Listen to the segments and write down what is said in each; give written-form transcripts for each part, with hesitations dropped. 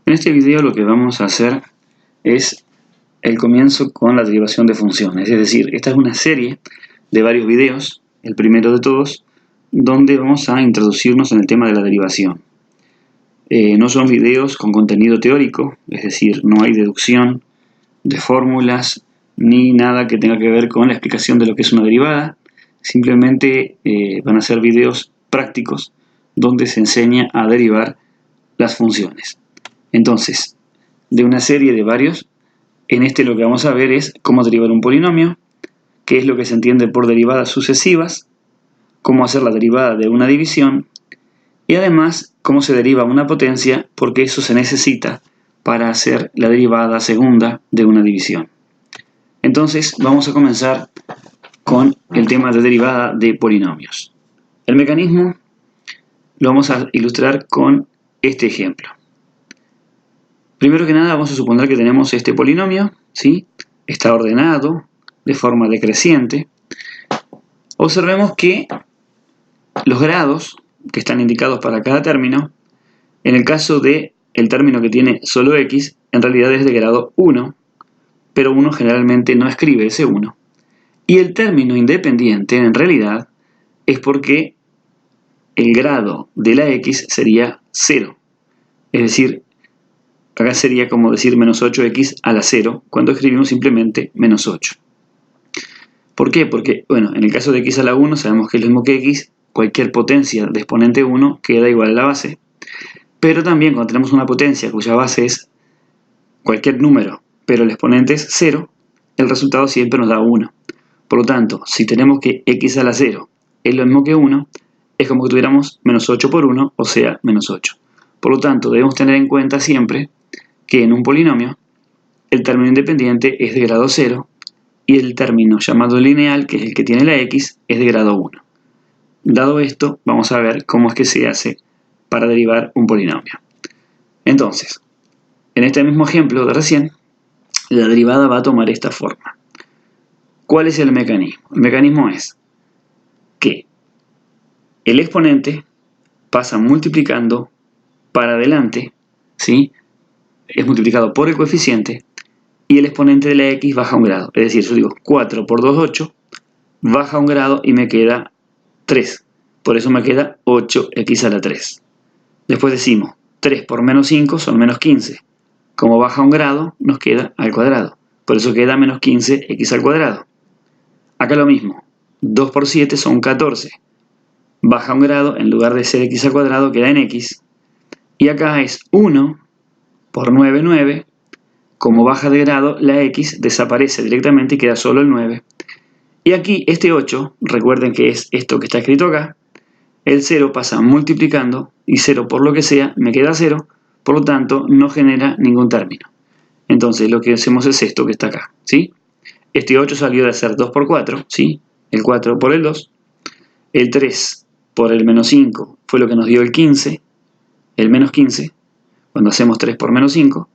En este video lo que vamos a hacer es el comienzo con la derivación de funciones. Es decir, esta es una serie de varios videos, el primero de todos, donde vamos a introducirnos en el tema de la derivación. No son videos con contenido teórico, es decir, no hay deducción de fórmulas ni nada que tenga que ver con la explicación de lo que es una derivada. Simplemente van a ser videos prácticos donde se enseña a derivar las funciones. Entonces, de una serie de varios, en este lo que vamos a ver es cómo derivar un polinomio, qué es lo que se entiende por derivadas sucesivas, cómo hacer la derivada de una división y además cómo se deriva una potencia, porque eso se necesita para hacer la derivada segunda de una división. Entonces vamos a comenzar con el tema de derivada de polinomios. El mecanismo lo vamos a ilustrar con este ejemplo. Primero que nada vamos a suponer que tenemos este polinomio, ¿sí? Está ordenado de forma decreciente. Observemos que los grados que están indicados para cada término, en el caso del término que tiene solo x, en realidad es de grado 1, pero uno generalmente no escribe ese 1. Y el término independiente, en realidad, es porque el grado de la x sería 0. Es decir, acá sería como decir menos 8x a la 0, cuando escribimos simplemente menos 8. ¿Por qué? Porque, bueno, en el caso de x a la 1 sabemos que es lo mismo que x, cualquier potencia de exponente 1 queda igual a la base. Pero también cuando tenemos una potencia cuya base es cualquier número, pero el exponente es 0, el resultado siempre nos da 1. Por lo tanto, si tenemos que x a la 0 es lo mismo que 1, es como que tuviéramos menos 8 por 1, o sea, menos 8. Por lo tanto, debemos tener en cuenta siempre que en un polinomio el término independiente es de grado 0 y el término llamado lineal, que es el que tiene la x, es de grado 1. Dado esto, vamos a ver cómo es que se hace para derivar un polinomio. Entonces, en este mismo ejemplo de recién, la derivada va a tomar esta forma. ¿Cuál es el mecanismo? El mecanismo es que el exponente pasa multiplicando para adelante, ¿sí? Es multiplicado por el coeficiente, y el exponente de la x baja un grado. Es decir, yo digo 4 por 2, 8, baja un grado y me queda 3. Por eso me queda 8x a la 3. Después decimos, 3 por menos 5 son menos 15. Como baja un grado, nos queda al cuadrado. Por eso queda menos 15x al cuadrado. Acá lo mismo, 2 por 7 son 14. Baja un grado, en lugar de ser x al cuadrado, queda en x. Y acá es 1 por 9, 9. Como baja de grado, la x desaparece directamente y queda solo el 9. Y aquí este 8, recuerden que es esto que está escrito acá, el 0 pasa multiplicando y 0 por lo que sea me queda 0, por lo tanto no genera ningún término. Entonces lo que hacemos es esto que está acá, ¿sí? Este 8 salió de ser 2 por 4, ¿sí? El 4 por el 2. El 3 por el menos 5 fue lo que nos dio el 15, el menos 15, cuando hacemos 3 por menos 5.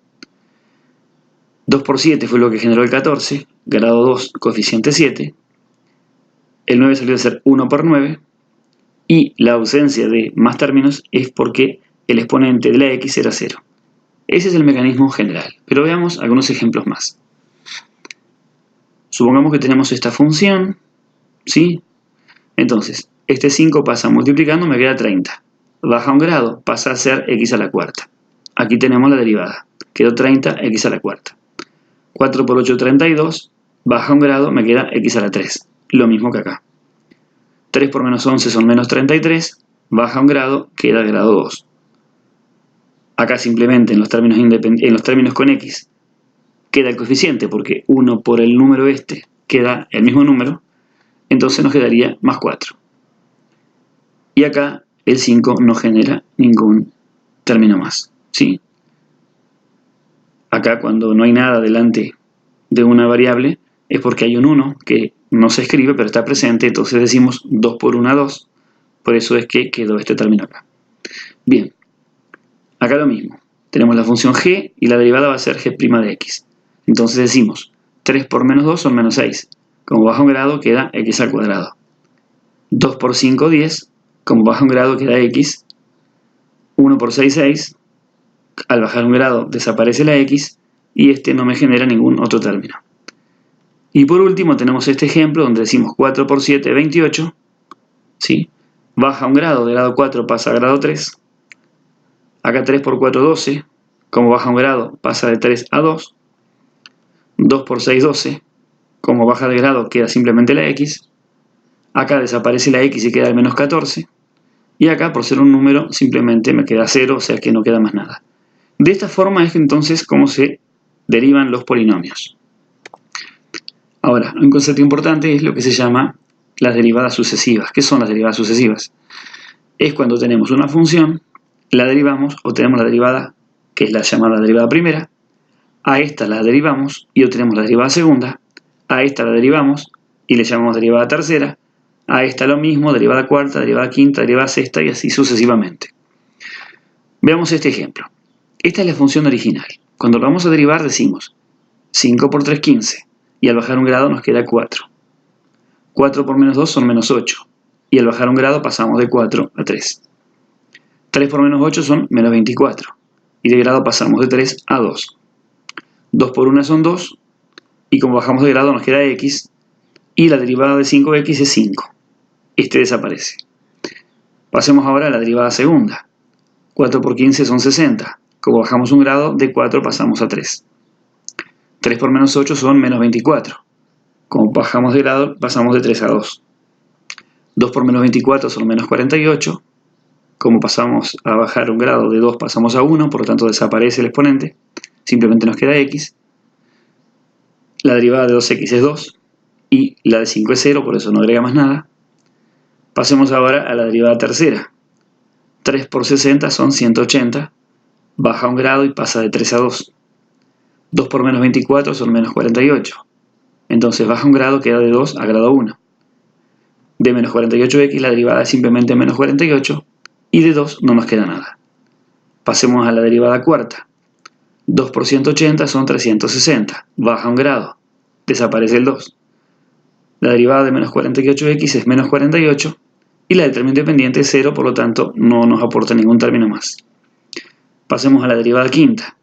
2 por 7 fue lo que generó el 14, grado 2, coeficiente 7. El 9 salió de ser 1 por 9. Y la ausencia de más términos es porque el exponente de la x era 0. Ese es el mecanismo general, pero veamos algunos ejemplos más. Supongamos que tenemos esta función, ¿sí? Entonces, este 5 pasa multiplicando, me queda 30. Baja un grado, pasa a ser x a la cuarta. Aquí tenemos la derivada, quedó 30x a la cuarta. 4 por 8, 32, baja un grado, me queda x a la 3. Lo mismo que acá. 3 por menos 11 son menos 33, baja un grado, queda grado 2. Acá simplemente en los términos con x queda el coeficiente, porque 1 por el número este queda el mismo número, entonces nos quedaría más 4. Y acá el 5 no genera ningún término más, ¿sí? Acá cuando no hay nada delante de una variable es porque hay un 1 que no se escribe pero está presente, entonces decimos 2 por 1, 2. Por eso es que quedó este término acá. Bien, acá lo mismo. Tenemos la función g y la derivada va a ser g' de x. Entonces decimos 3 por menos 2 son menos 6. Como baja un grado queda x al cuadrado. 2 por 5, 10. Como baja un grado queda x. 1 por 6, 6. Al bajar un grado desaparece la x y este no me genera ningún otro término. Y por último tenemos este ejemplo donde decimos 4 por 7, 28. ¿Sí? Baja un grado, de grado 4 pasa a grado 3. Acá 3 por 4, 12. Como baja un grado, pasa de 3 a 2. 2 por 6, 12. Como baja de grado, queda simplemente la x. Acá desaparece la x y queda el menos 14. Y acá, por ser un número, simplemente me queda 0, o sea que no queda más nada. De esta forma es entonces como se derivan los polinomios. Ahora, un concepto importante es lo que se llama las derivadas sucesivas. ¿Qué son las derivadas sucesivas? Es cuando tenemos una función, la derivamos, obtenemos la derivada, que es la llamada derivada primera, a esta la derivamos y obtenemos la derivada segunda, a esta la derivamos y le llamamos derivada tercera, a esta lo mismo, derivada cuarta, derivada quinta, derivada sexta y así sucesivamente. Veamos este ejemplo. Esta es la función original. Cuando lo vamos a derivar decimos 5 por 3, 15. Y al bajar un grado nos queda 4. 4 por menos 2 son menos 8. Y al bajar un grado pasamos de 4 a 3. 3 por menos 8 son menos 24. Y de grado pasamos de 3 a 2. 2 por 1 son 2. Y como bajamos de grado nos queda x. Y la derivada de 5x es 5. Este desaparece. Pasemos ahora a la derivada segunda. 4 por 15 son 60. Como bajamos un grado, de 4 pasamos a 3. 3 por menos 8 son menos 24. Como bajamos de grado, pasamos de 3 a 2. 2 por menos 24 son menos 48. Como pasamos a bajar un grado de 2, pasamos a 1, por lo tanto desaparece el exponente. Simplemente nos queda x. La derivada de 2x es 2. Y la de 5 es 0, por eso no agrega más nada. Pasemos ahora a la derivada tercera. 3 por 60 son 180. Baja un grado y pasa de 3 a 2. 2 por menos 24 son menos 48. Entonces baja un grado, queda de 2 a grado 1. De menos 48x la derivada es simplemente menos 48 y de 2 no nos queda nada. Pasemos a la derivada cuarta. 2 por 180 son 360. Baja un grado. Desaparece el 2. La derivada de menos 48x es menos 48 y la del término independiente es 0, por lo tanto no nos aporta ningún término más. Pasemos a la derivada quinta.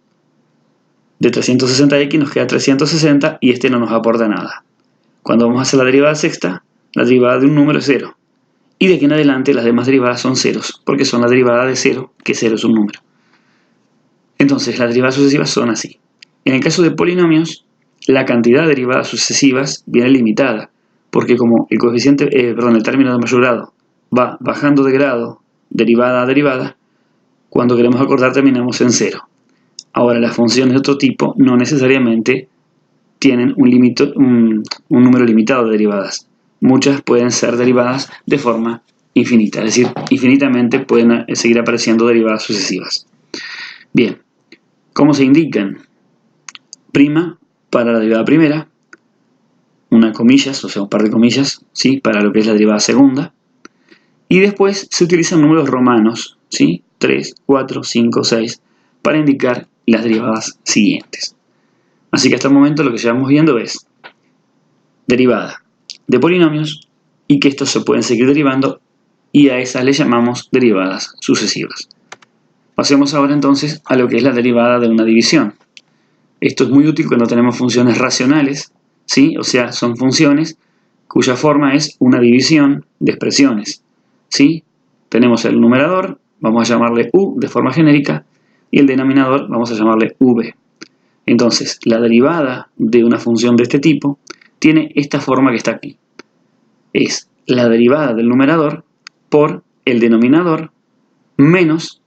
De 360x nos queda 360 y este no nos aporta nada. Cuando vamos a hacer la derivada sexta, la derivada de un número es 0. Y de aquí en adelante las demás derivadas son ceros, porque son la derivada de 0, que 0 es un número. Entonces las derivadas sucesivas son así. En el caso de polinomios, la cantidad de derivadas sucesivas viene limitada, porque como el el término de mayor grado va bajando de grado, derivada a derivada, cuando queremos acordar terminamos en 0. Ahora, las funciones de otro tipo no necesariamente tienen un número limitado de derivadas. Muchas pueden ser derivadas de forma infinita, es decir, infinitamente pueden seguir apareciendo derivadas sucesivas. Bien, ¿cómo se indican? Prima para la derivada primera, una comillas, o sea, un par de comillas, ¿sí? Para lo que es la derivada segunda. Y después se utilizan números romanos, ¿sí? 3, 4, 5, 6, para indicar las derivadas siguientes. Así que hasta el momento lo que llevamos viendo es derivada de polinomios y que estos se pueden seguir derivando y a esas le llamamos derivadas sucesivas. Pasemos ahora entonces a lo que es la derivada de una división. Esto es muy útil cuando tenemos funciones racionales, ¿sí? O sea, son funciones cuya forma es una división de expresiones, ¿sí? Tenemos el numerador, vamos a llamarle u de forma genérica, y el denominador vamos a llamarle v. Entonces, la derivada de una función de este tipo tiene esta forma que está aquí. Es la derivada del numerador por el denominador menos,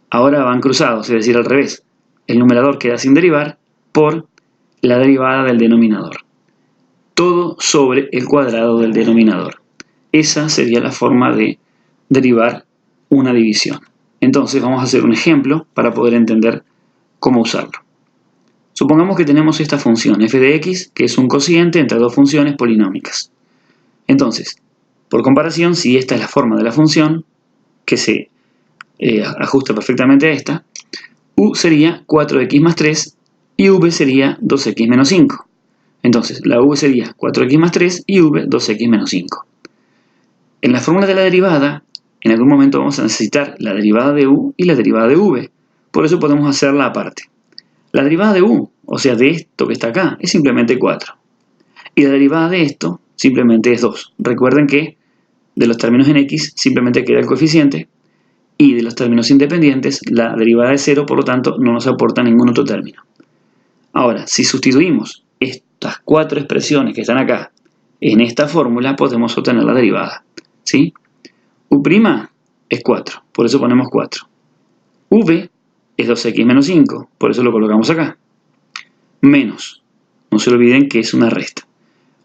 ahora van cruzados, es decir, al revés. El numerador queda sin derivar por la derivada del denominador. Todo sobre el cuadrado del denominador. Esa sería la forma de derivar una división. Entonces vamos a hacer un ejemplo para poder entender cómo usarlo. Supongamos que tenemos esta función f de x, que es un cociente entre dos funciones polinómicas. Entonces, por comparación, si esta es la forma de la función, que se ajusta perfectamente a esta, u sería 4x más 3 y v sería 2x menos 5. Entonces, la v sería 4x más 3 y v 2x menos 5. En la fórmula de la derivada, en algún momento vamos a necesitar la derivada de u y la derivada de v, Por eso podemos hacerla aparte. La derivada de u, o sea, de esto que está acá, es simplemente 4. Y la derivada de esto simplemente es 2. Recuerden que de los términos en x simplemente queda el coeficiente y de los términos independientes la derivada es 0, por lo tanto no nos aporta ningún otro término. Ahora, si sustituimos estas 4 expresiones que están acá en esta fórmula, podemos obtener la derivada, ¿sí? U' es 4, por eso ponemos 4. V es 2x menos 5, por eso lo colocamos acá. Menos, no se olviden que es una resta.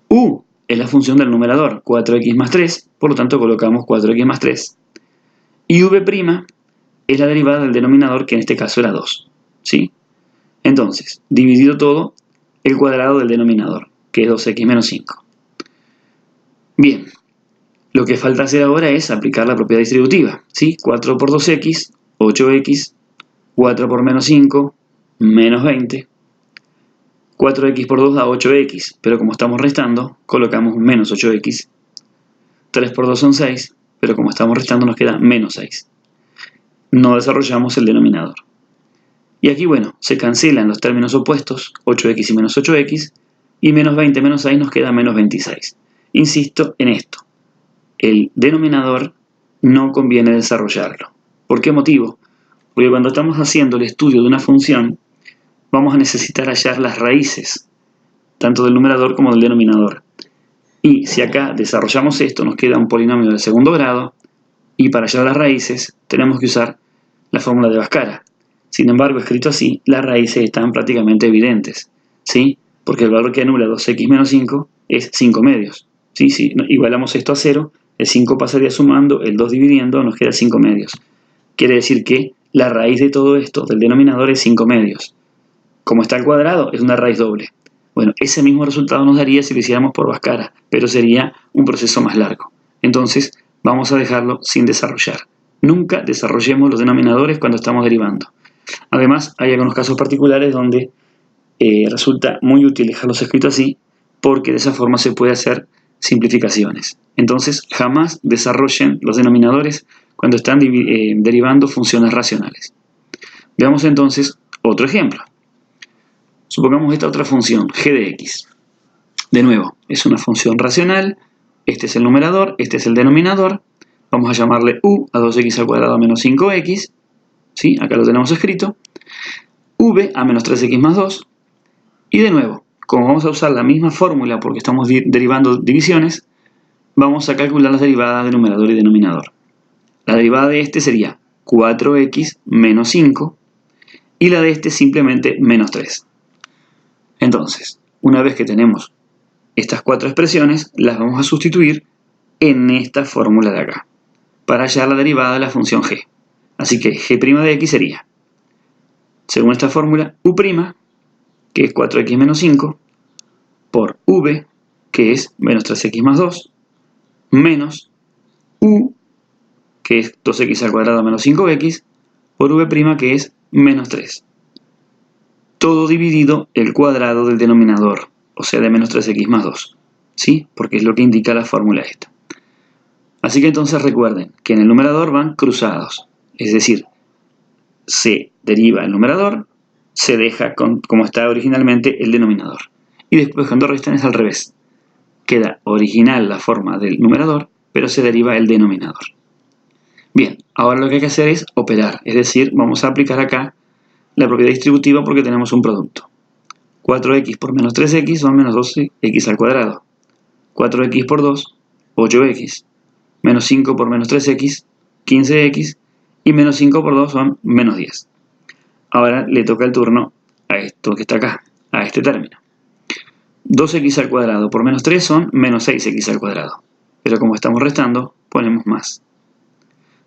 U es la función del numerador, 4x más 3, por lo tanto colocamos 4x más 3. Y V' es la derivada del denominador, que en este caso era 2, ¿sí? Entonces, dividido todo, el cuadrado del denominador, que es 2x menos 5. Bien, lo que falta hacer ahora es aplicar la propiedad distributiva, ¿sí? 4 por 2x, 8x, 4 por menos 5, menos 20. 4x por 2 da 8x, pero como estamos restando, colocamos un menos 8x. 3 por 2 son 6, pero como estamos restando nos queda menos 6. No desarrollamos el denominador. Y aquí, bueno, se cancelan los términos opuestos, 8x y menos 8x, y menos 20 menos 6 nos queda menos 26. Insisto en esto, el denominador no conviene desarrollarlo. ¿Por qué motivo? Porque cuando estamos haciendo el estudio de una función, vamos a necesitar hallar las raíces, tanto del numerador como del denominador. Y si acá desarrollamos esto, nos queda un polinomio de segundo grado, y para hallar las raíces tenemos que usar la fórmula de Bhaskara. Sin embargo, escrito así, las raíces están prácticamente evidentes, ¿sí? Porque el valor que anula 2x menos 5 es 5 medios. ¿Sí? Si igualamos esto a 0, el 5 pasaría sumando, el 2 dividiendo, nos queda 5 medios. Quiere decir que la raíz de todo esto, del denominador, es 5 medios. Como está al cuadrado, es una raíz doble. Bueno, ese mismo resultado nos daría si lo hiciéramos por Bhaskara, pero sería un proceso más largo. Entonces, vamos a dejarlo sin desarrollar. Nunca desarrollemos los denominadores cuando estamos derivando. Además, hay algunos casos particulares donde resulta muy útil dejarlos escritos así, porque de esa forma se puede hacer simplificaciones. Entonces, jamás desarrollen los denominadores cuando están derivando funciones racionales. Veamos entonces otro ejemplo. Supongamos esta otra función, g de x. De nuevo, es una función racional, este es el numerador, este es el denominador. Vamos a llamarle u a 2x al cuadrado menos 5x. ¿Sí? Acá lo tenemos escrito. V a menos 3x más 2. Y de nuevo, como vamos a usar la misma fórmula porque estamos derivando divisiones, vamos a calcular las derivadas de numerador y denominador. La derivada de este sería 4x menos 5 y la de este simplemente menos 3. Entonces, una vez que tenemos estas 4 expresiones, las vamos a sustituir en esta fórmula de acá para hallar la derivada de la función g. Así que g' de x sería, según esta fórmula, u', que es 4x menos 5, por v, que es menos 3x más 2, menos u, que es 2x al cuadrado menos 5x, por v', que es menos 3. Todo dividido el cuadrado del denominador, o sea, de menos 3x más 2. ¿Sí? Porque es lo que indica la fórmula esta. Así que entonces recuerden que en el numerador van cruzados. Es decir, se deriva el numerador, se deja como está originalmente el denominador. Y después cuando restan es al revés. Queda original la forma del numerador, pero se deriva el denominador. Bien, ahora lo que hay que hacer es operar. Es decir, vamos a aplicar acá la propiedad distributiva porque tenemos un producto. 4x por menos 3x son menos 12x al cuadrado. 4x por 2, 8x. Menos 5 por menos 3x, 15x. Y menos 5 por 2 son menos 10. Ahora le toca el turno a esto que está acá, a este término. 2x al cuadrado por menos 3 son menos 6x al cuadrado. Pero como estamos restando, ponemos más.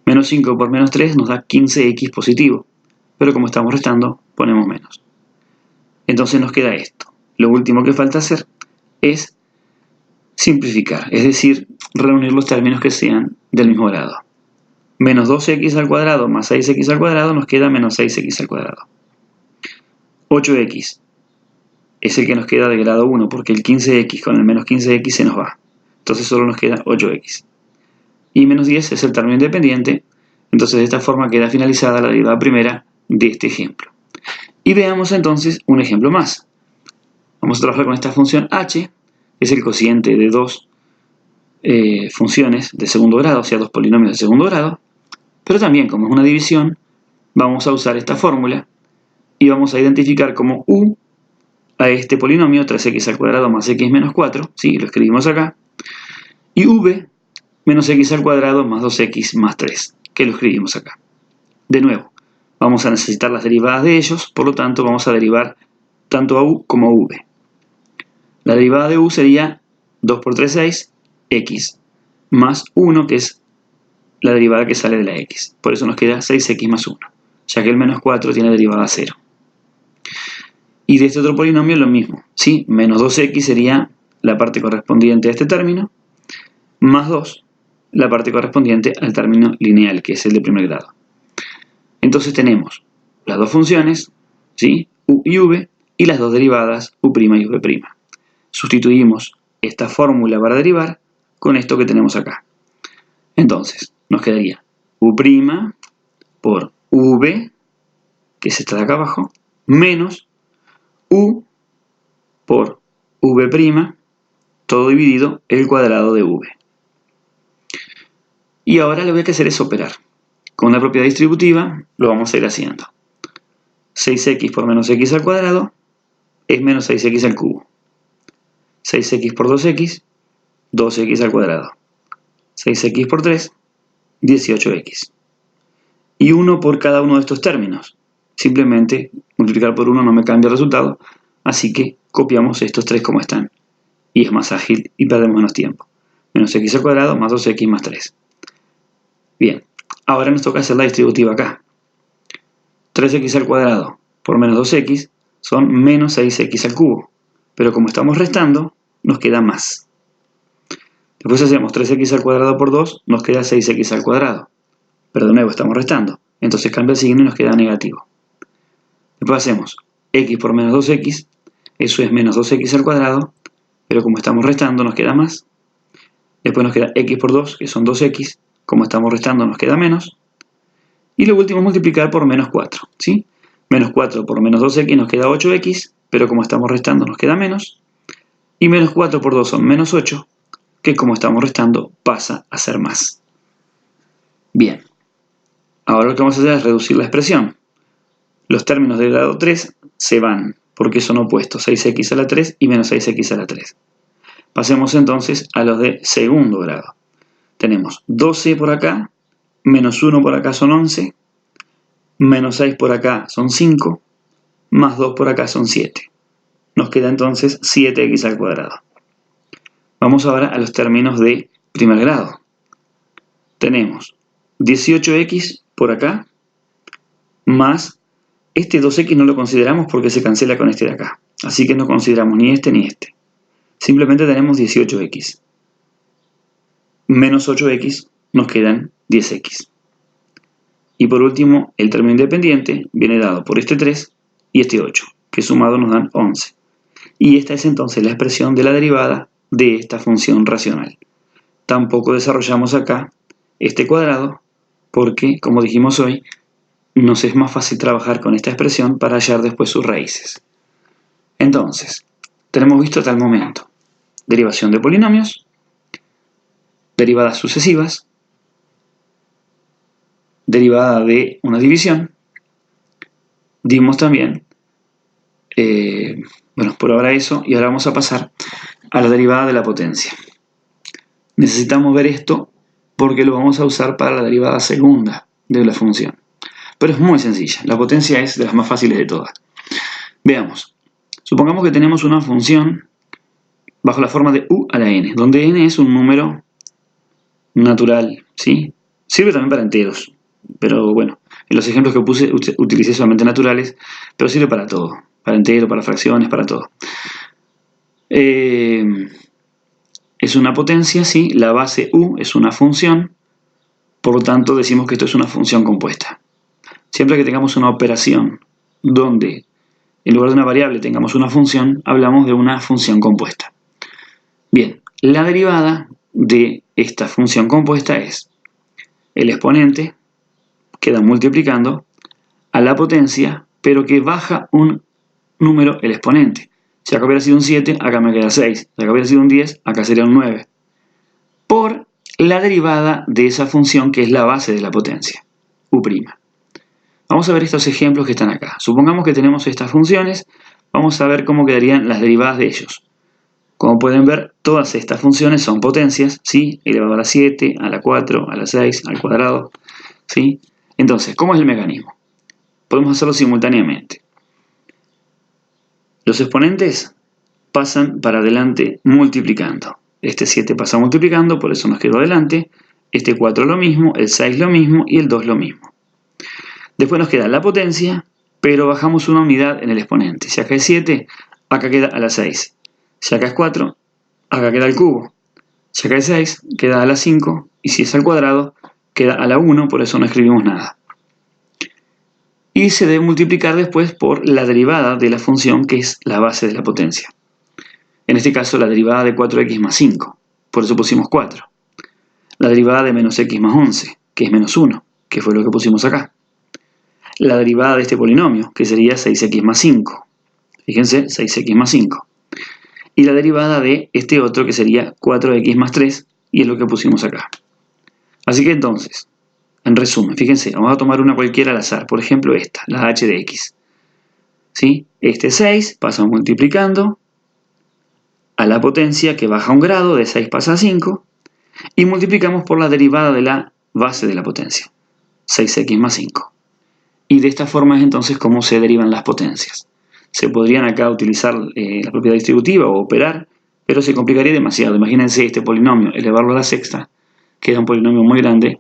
Menos 5 por menos 3 nos da 15x positivo. Pero como estamos restando, ponemos menos. Entonces nos queda esto. Lo último que falta hacer es simplificar, es decir, reunir los términos que sean del mismo grado. Menos 12x al cuadrado más 6x al cuadrado nos queda menos 6x al cuadrado. 8x es el que nos queda de grado 1 porque el 15x con el menos 15x se nos va. Entonces solo nos queda 8x. Y menos 10 es el término independiente. Entonces de esta forma queda finalizada la derivada primera de este ejemplo. Y veamos entonces un ejemplo más. Vamos a trabajar con esta función h, que es el cociente de dos funciones de segundo grado, o sea, dos polinomios de segundo grado. Pero también, como es una división, vamos a usar esta fórmula y vamos a identificar como u a este polinomio 3x al cuadrado más x menos 4, ¿sí? Lo escribimos acá, y v menos x al cuadrado más 2x más 3, que lo escribimos acá. De nuevo, vamos a necesitar las derivadas de ellos, por lo tanto vamos a derivar tanto a u como a v. La derivada de u sería 2 por 3, 6, x, más 1, que es la derivada que sale de la x. Por eso nos queda 6x más 1, ya que el menos 4 tiene derivada 0. Y de este otro polinomio lo mismo, ¿sí? Menos 2x sería la parte correspondiente a este término, más 2, la parte correspondiente al término lineal, que es el de primer grado. Entonces tenemos las dos funciones, ¿sí? U y v, y las dos derivadas, u' y v'. Sustituimos esta fórmula para derivar con esto que tenemos acá. Entonces, nos quedaría u' por v, que es esta de acá abajo, menos u por v', todo dividido el cuadrado de v. Y ahora lo que hay que hacer es operar. Con una propiedad distributiva lo vamos a ir haciendo. 6x por menos x al cuadrado es menos 6x al cubo. 6x por 2x, 2x al cuadrado. 6x por 3, 18x. Y 1 por cada uno de estos términos. Simplemente multiplicar por 1 no me cambia el resultado, así que copiamos estos tres como están. Y es más ágil y perdemos menos tiempo. Menos x al cuadrado más 2x más 3. Bien, ahora nos toca hacer la distributiva acá. 3x al cuadrado por menos 2x son menos 6x al cubo. Pero como estamos restando, nos queda más. Después hacemos 3x al cuadrado por 2, nos queda 6x al cuadrado. Pero de nuevo estamos restando. Entonces cambia el signo y nos queda negativo. Después hacemos x por menos 2x, eso es menos 2x al cuadrado, pero como estamos restando nos queda más. Después nos queda x por 2, que son 2x, como estamos restando nos queda menos. Y lo último es multiplicar por menos 4, ¿sí? Menos 4 por menos 2x nos queda 8x, pero como estamos restando nos queda menos. Y menos 4 por 2 son menos 8, que como estamos restando pasa a ser más. Bien, ahora lo que vamos a hacer es reducir la expresión. Los términos de grado 3 se van, porque son opuestos, 6x a la 3 y menos 6x a la 3. Pasemos entonces a los de segundo grado. Tenemos 12 por acá, menos 1 por acá son 11, menos 6 por acá son 5, más 2 por acá son 7. Nos queda entonces 7x al cuadrado. Vamos ahora a los términos de primer grado. Tenemos 18x por acá, más este 2x no lo consideramos porque se cancela con este de acá. Así que no consideramos ni este ni este. Simplemente tenemos 18x. Menos 8x nos quedan 10x. Y por último, el término independiente viene dado por este 3 y este 8, que sumados nos dan 11. Y esta es entonces la expresión de la derivada de esta función racional. Tampoco desarrollamos acá este cuadrado porque, como dijimos hoy, nos es más fácil trabajar con esta expresión para hallar después sus raíces. Entonces, tenemos visto hasta el momento derivación de polinomios, derivadas sucesivas, derivada de una división. Dimos también, bueno, por ahora eso, y ahora vamos a pasar a la derivada de la potencia. Necesitamos ver esto porque lo vamos a usar para la derivada segunda de la función. Pero es muy sencilla, la potencia es de las más fáciles de todas. Veamos, supongamos que tenemos una función bajo la forma de u a la n, donde n es un número natural, ¿sí? Sirve también para enteros, pero bueno, en los ejemplos que puse utilicé solamente naturales, pero sirve para todo, para enteros, para fracciones, para todo. Es una potencia, sí, la base u es una función, por lo tanto decimos que esto es una función compuesta. Siempre que tengamos una operación donde en lugar de una variable tengamos una función, hablamos de una función compuesta. Bien, la derivada de esta función compuesta es el exponente, queda multiplicando, a la potencia, pero que baja un número el exponente. Si acá hubiera sido un 7, acá me queda 6. Si acá hubiera sido un 10, acá sería un 9. Por la derivada de esa función que es la base de la potencia, u'. Vamos a ver estos ejemplos que están acá. Supongamos que tenemos estas funciones. Vamos a ver cómo quedarían las derivadas de ellos. Como pueden ver, todas estas funciones son potencias, ¿sí? Elevado a la 7, a la 4, a la 6, al cuadrado, ¿sí? Entonces, ¿cómo es el mecanismo? Podemos hacerlo simultáneamente. Los exponentes pasan para adelante multiplicando. Este 7 pasa multiplicando, por eso nos quedó adelante. Este 4 lo mismo, el 6 lo mismo y el 2 lo mismo. Después nos queda la potencia, pero bajamos una unidad en el exponente. Si acá es 7, acá queda a la 6. Si acá es 4, acá queda al cubo. Si acá es 6, queda a la 5. Y si es al cuadrado, queda a la 1, por eso no escribimos nada. Y se debe multiplicar después por la derivada de la función que es la base de la potencia. En este caso, la derivada de 4x más 5, por eso pusimos 4. La derivada de menos x más 11, que es menos 1, que fue lo que pusimos acá. La derivada de este polinomio, que sería 6x más 5. Fíjense, 6x más 5. Y la derivada de este otro, que sería 4x más 3, y es lo que pusimos acá. Así que entonces, en resumen, fíjense, vamos a tomar una cualquiera al azar. Por ejemplo, esta, la h de x. ¿Sí? Este 6 pasa multiplicando a la potencia que baja un grado, de 6 pasa a 5, y multiplicamos por la derivada de la base de la potencia, 6x más 5. Y de esta forma es entonces como se derivan las potencias. Se podrían acá utilizar la propiedad distributiva o operar, pero se complicaría demasiado. Imagínense este polinomio, elevarlo a la sexta, queda un polinomio muy grande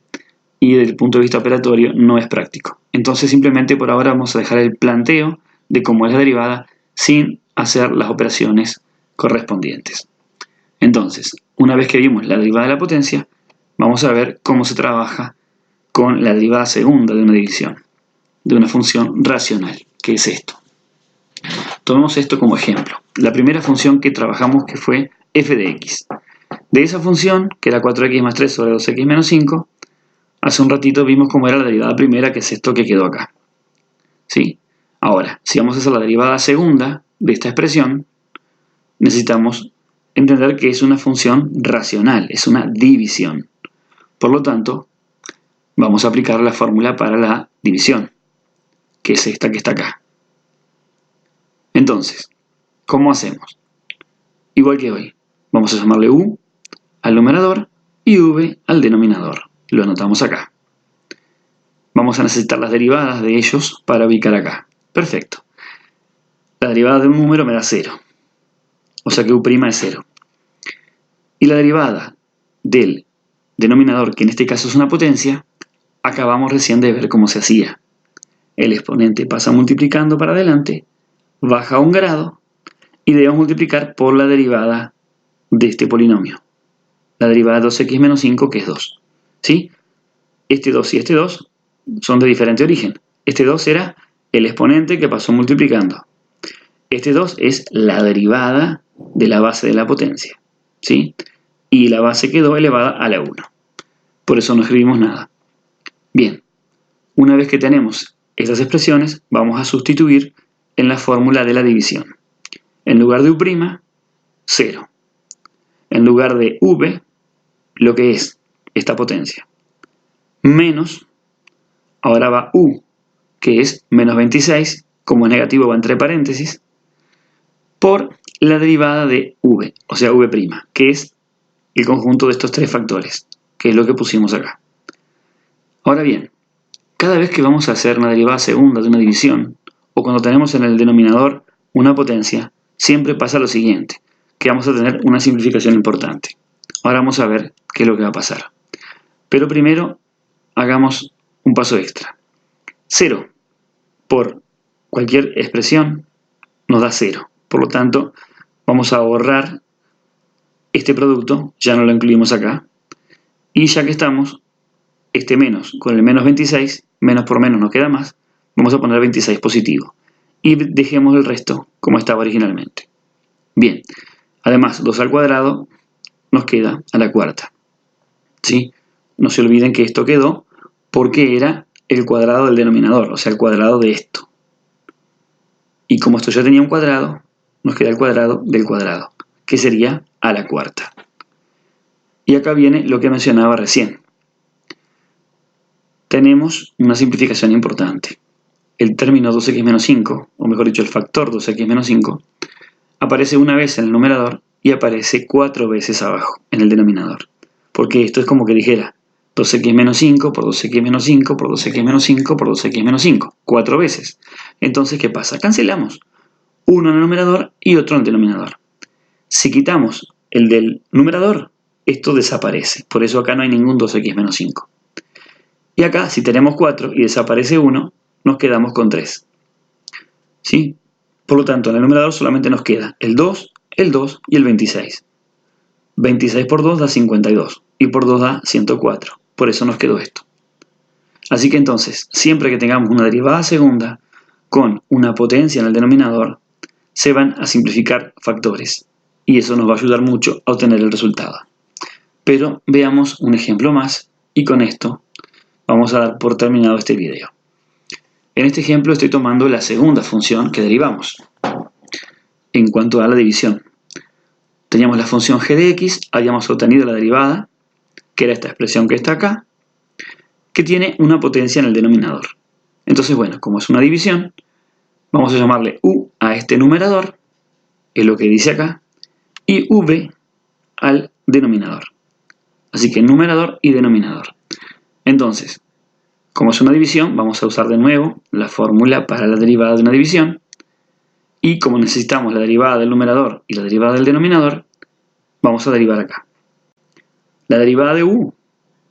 y desde el punto de vista operatorio no es práctico. Entonces simplemente por ahora vamos a dejar el planteo de cómo es la derivada sin hacer las operaciones correspondientes. Entonces, una vez que vimos la derivada de la potencia, vamos a ver cómo se trabaja con la derivada segunda de una división, de una función racional, que es esto. Tomemos esto como ejemplo. La primera función que trabajamos que fue f de x. De esa función, que era 4x más 3 sobre 2x menos 5, hace un ratito vimos cómo era la derivada primera, que es esto que quedó acá. ¿Sí? Ahora, si vamos a hacer la derivada segunda de esta expresión, necesitamos entender que es una función racional, es una división. Por lo tanto, vamos a aplicar la fórmula para la división, que es esta que está acá. Entonces, ¿cómo hacemos? Igual que hoy, vamos a llamarle u al numerador y v al denominador. Lo anotamos acá. Vamos a necesitar las derivadas de ellos para ubicar acá. Perfecto. La derivada de un número me da 0. O sea que u' es 0. Y la derivada del denominador, que en este caso es una potencia, acabamos recién de ver cómo se hacía. El exponente pasa multiplicando para adelante, baja un grado y debemos multiplicar por la derivada de este polinomio. La derivada de 2x menos 5, que es 2. ¿Sí? Este 2 y este 2 son de diferente origen. Este 2 era el exponente que pasó multiplicando. Este 2 es la derivada de la base de la potencia. ¿Sí? Y la base quedó elevada a la 1. Por eso no escribimos nada. Bien, una vez que tenemos estas expresiones, vamos a sustituir en la fórmula de la división. En lugar de u', 0. En lugar de v, lo que es esta potencia. Menos, ahora va u, que es menos 26, como es negativo va entre paréntesis, por la derivada de v, o sea v', que es el conjunto de estos tres factores, que es lo que pusimos acá. Ahora bien, cada vez que vamos a hacer una derivada segunda de una división, o cuando tenemos en el denominador una potencia, siempre pasa lo siguiente, que vamos a tener una simplificación importante. Ahora vamos a ver qué es lo que va a pasar. Pero primero, hagamos un paso extra. 0 por cualquier expresión nos da 0. Por lo tanto, vamos a borrar este producto, ya no lo incluimos acá. Y ya que estamos, este menos con el menos 26, menos por menos nos queda más, vamos a poner 26 positivo. Y dejemos el resto como estaba originalmente. Bien, además 2 al cuadrado nos queda a la cuarta. ¿Sí? No se olviden que esto quedó porque era el cuadrado del denominador, o sea, el cuadrado de esto. Y como esto ya tenía un cuadrado, nos queda el cuadrado del cuadrado, que sería a la cuarta. Y acá viene lo que mencionaba recién. Tenemos una simplificación importante. El término 2x menos 5, o mejor dicho, el factor 2x menos 5, aparece una vez en el numerador y aparece 4 veces abajo, en el denominador. Porque esto es como que dijera 2x menos 5 por 2x menos 5 por 2x menos 5 por 2x menos 5, 4 veces. Entonces, ¿qué pasa? Cancelamos. Uno en el numerador y otro en el denominador. Si quitamos el del numerador, esto desaparece. Por eso acá no hay ningún 2x menos 5. Y acá, si tenemos 4 y desaparece 1, nos quedamos con 3. ¿Sí? Por lo tanto, en el numerador solamente nos queda el 2 y el 26. 26 por 2 da 52 y por 2 da 104. Por eso nos quedó esto. Así que entonces, siempre que tengamos una derivada segunda con una potencia en el denominador, se van a simplificar factores. Y eso nos va a ayudar mucho a obtener el resultado. Pero veamos un ejemplo más y con esto vamos a dar por terminado este video. En este ejemplo estoy tomando la segunda función que derivamos. En cuanto a la división, teníamos la función g de x, habíamos obtenido la derivada, que era esta expresión que está acá, que tiene una potencia en el denominador. Entonces, bueno, como es una división, vamos a llamarle u a este numerador, es lo que dice acá, y v al denominador. Así que numerador y denominador. Entonces, como es una división, vamos a usar de nuevo la fórmula para la derivada de una división. Y como necesitamos la derivada del numerador y la derivada del denominador, vamos a derivar acá. La derivada de u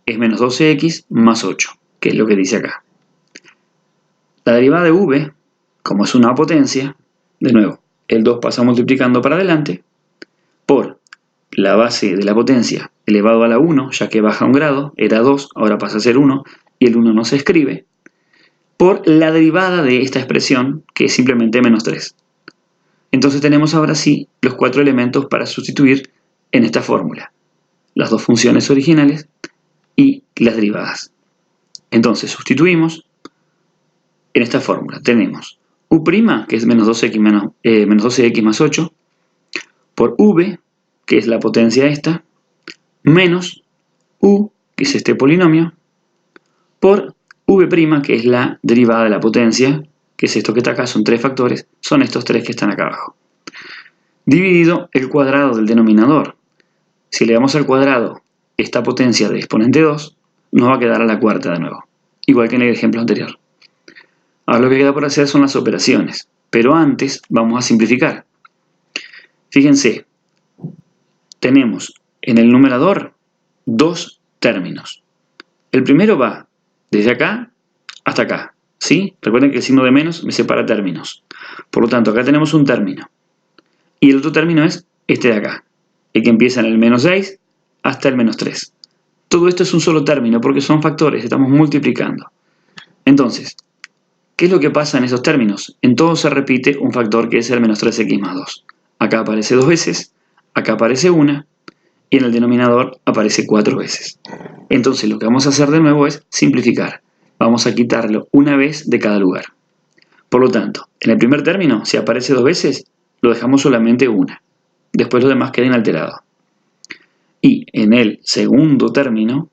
es menos 12x más 8, que es lo que dice acá. La derivada de v, como es una potencia, de nuevo, el 2 pasa multiplicando para adelante, por la base de la potencia elevado a la 1, ya que baja un grado, era 2, ahora pasa a ser 1, y el 1 no se escribe, por la derivada de esta expresión, que es simplemente menos 3. Entonces tenemos ahora sí los 4 elementos para sustituir en esta fórmula. Las dos funciones originales y las derivadas. Entonces sustituimos en esta fórmula. Tenemos u', que es menos 12x más 8, por v, que es la potencia esta, menos u, que es este polinomio, por v', que es la derivada de la potencia, que es esto que está acá, son 3 factores, son estos 3 que están acá abajo. Dividido el cuadrado del denominador. Si le damos al cuadrado esta potencia de exponente 2, nos va a quedar a la cuarta de nuevo, igual que en el ejemplo anterior. Ahora lo que queda por hacer son las operaciones, pero antes vamos a simplificar. Fíjense, tenemos en el numerador 2 términos. El primero va desde acá hasta acá, ¿sí? Recuerden que el signo de menos me separa términos. Por lo tanto, acá tenemos un término. Y el otro término es este de acá, el que empieza en el menos 6 hasta el menos 3. Todo esto es un solo término porque son factores, estamos multiplicando. Entonces, ¿qué es lo que pasa en esos términos? En todos se repite un factor que es el menos 3x más 2. Acá aparece 2 veces, acá aparece 1, y en el denominador aparece 4 veces. Entonces lo que vamos a hacer de nuevo es simplificar. Vamos a quitarlo una vez de cada lugar. Por lo tanto, en el primer término, si aparece 2 veces, lo dejamos solamente una. Después los demás quedan alterados. Y en el segundo término,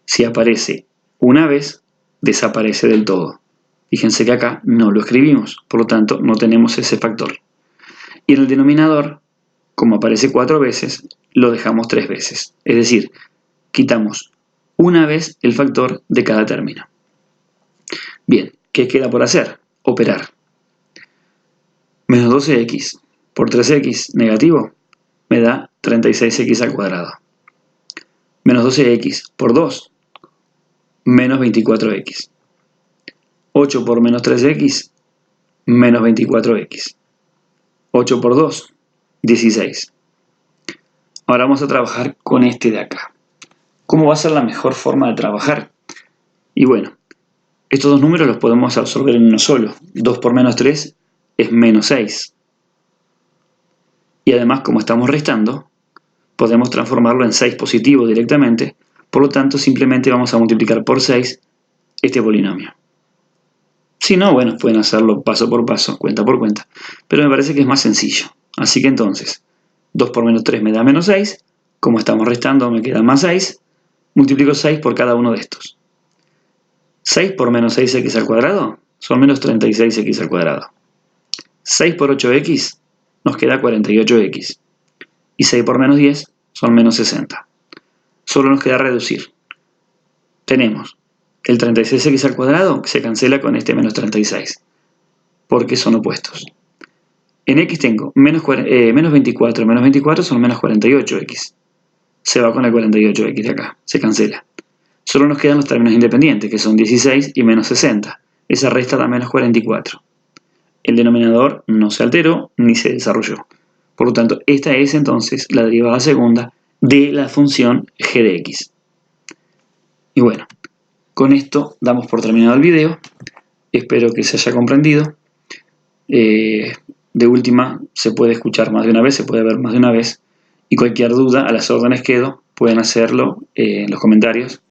si aparece una vez, desaparece del todo. Fíjense que acá no lo escribimos, por lo tanto no tenemos ese factor. Y en el denominador, como aparece 4 veces, lo dejamos 3 veces. Es decir, quitamos una vez el factor de cada término. Bien, ¿qué queda por hacer? Operar. Menos 12x por 3x negativo me da 36x al cuadrado. Menos 12x por 2, menos 24x. 8 por menos 3x, menos 24x. 8 por 2, 16. Ahora vamos a trabajar con este de acá. ¿Cómo va a ser la mejor forma de trabajar? Y bueno, estos dos números los podemos absorber en uno solo. 2 por menos 3 es menos 6. Y además, como estamos restando, podemos transformarlo en 6 positivo directamente. Por lo tanto, simplemente vamos a multiplicar por 6 este polinomio. Si no, bueno, pueden hacerlo paso por paso, cuenta por cuenta, pero me parece que es más sencillo. Así que entonces, 2 por menos 3 me da menos 6, como estamos restando me queda más 6, multiplico 6 por cada uno de estos. 6 por menos 6x al cuadrado son menos 36x al cuadrado. 6 por 8x nos queda 48x. Y 6 por menos 10 son menos 60. Solo nos queda reducir. Tenemos el 36x al cuadrado que se cancela con este menos 36, porque son opuestos. En x tengo menos 24, menos 24 son menos 48x. Se va con el 48x de acá, se cancela. Solo nos quedan los términos independientes, que son 16 y menos 60. Esa resta da menos 44. El denominador no se alteró ni se desarrolló. Por lo tanto, esta es entonces la derivada segunda de la función g de x. Y bueno, con esto damos por terminado el video. Espero que se haya comprendido. De última, se puede escuchar más de una vez, se puede ver más de una vez. Y cualquier duda, a las órdenes quedo. Pueden hacerlo en los comentarios